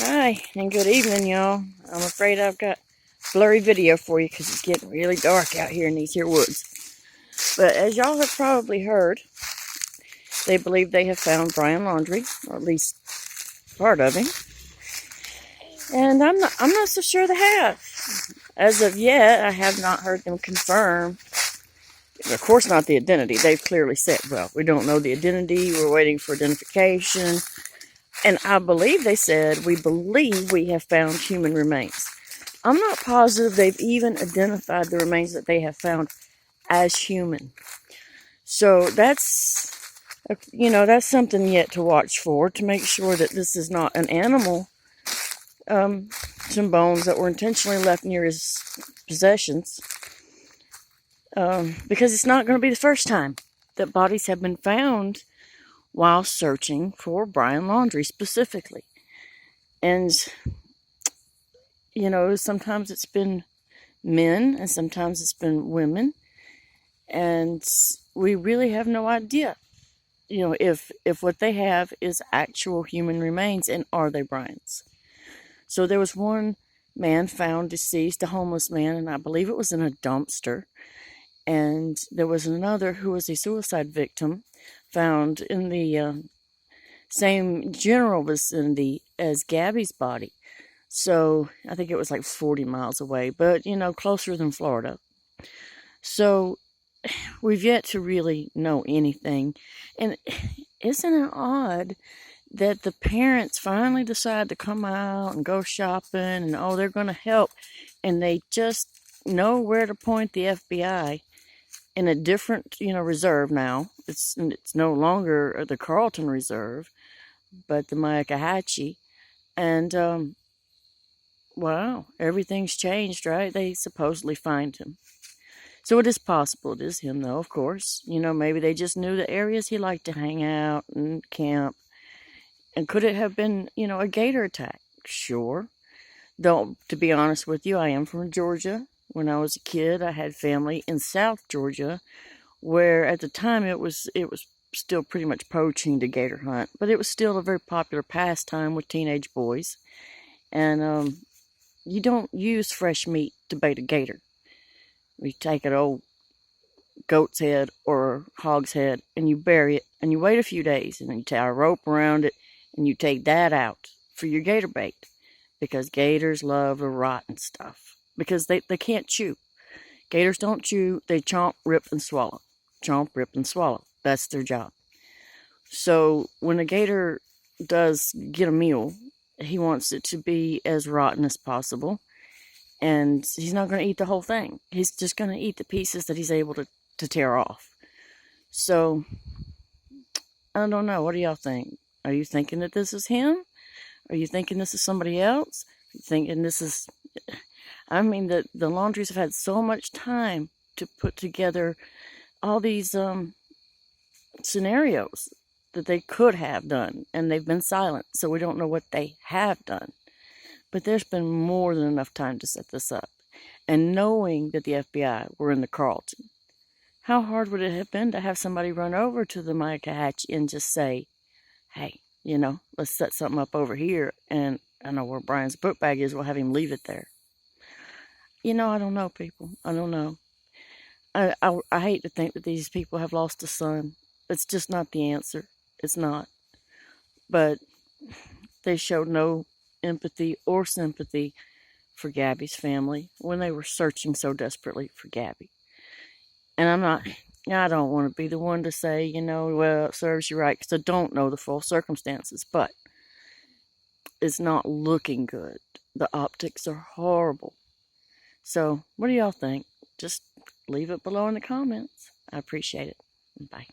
Hi, and good evening, y'all. I'm afraid I've got blurry video for you because it's getting really dark out here in these here woods. But as y'all have probably heard, they believe they have found Brian Laundrie, or at least part of him. And I'm not so sure they have. As of yet, I have not heard them confirm. Of course, not the identity. They've clearly said, well, we don't know the identity. We're waiting for identification. And I believe they said, we believe we have found human remains. I'm not positive they've even identified the remains that they have found as human. So that's something yet to watch for, to make sure that this is not an animal. Some bones that were intentionally left near his possessions. Because it's not going to be the first time that bodies have been found while searching for Brian Laundrie specifically. And, sometimes it's been men and sometimes it's been women. And we really have no idea, if what they have is actual human remains, and are they Brian's. So there was one man found deceased, a homeless man, and I believe it was in a dumpster. And there was another who was a suicide victim found in the same general vicinity as Gabby's body. So I think it was like 40 miles away, but, closer than Florida. So we've yet to really know anything. And isn't it odd that the parents finally decide to come out and go shopping and, they're going to help. And they just know where to point the FBI in a different, reserve now. It's no longer the Carlton Reserve, but the Myakkahatchee. And, wow, everything's changed, right? They supposedly find him. So it is possible it is him, though, of course. Maybe they just knew the areas he liked to hang out and camp. And could it have been, a gator attack? Sure. Though, to be honest with you, I am from Georgia. When I was a kid, I had family in South Georgia, where at the time it was still pretty much poaching to gator hunt, but it was still a very popular pastime with teenage boys. And you don't use fresh meat to bait a gator. You take an old goat's head or hog's head and you bury it and you wait a few days and then you tie a rope around it and you take that out for your gator bait, because gators love the rotten stuff, because they can't chew. Gators don't chew, they chomp, rip, and swallow. Chomp, rip, and swallow. That's their job. So when a gator does get a meal, he wants it to be as rotten as possible. And he's not going to eat the whole thing. He's just going to eat the pieces that he's able to tear off. So, I don't know. What do y'all think? Are you thinking that this is him? Are you thinking this is somebody else? Are you thinking this is... I mean, the Laundries have had so much time to put together all these scenarios that they could have done, and they've been silent, so we don't know what they have done. But there's been more than enough time to set this up. And knowing that the FBI were in the Carlton, how hard would it have been to have somebody run over to the Myakkahatchee and just say, hey, let's set something up over here, and I know where Brian's book bag is, we'll have him leave it there. I don't know, people. I don't know. I hate to think that these people have lost a son. It's just not the answer. It's not. But they showed no empathy or sympathy for Gabby's family when they were searching so desperately for Gabby. And I don't want to be the one to say, well, it serves you right, because I don't know the full circumstances, but it's not looking good. The optics are horrible. So, what do y'all think? Just leave it below in the comments. I appreciate it. Bye.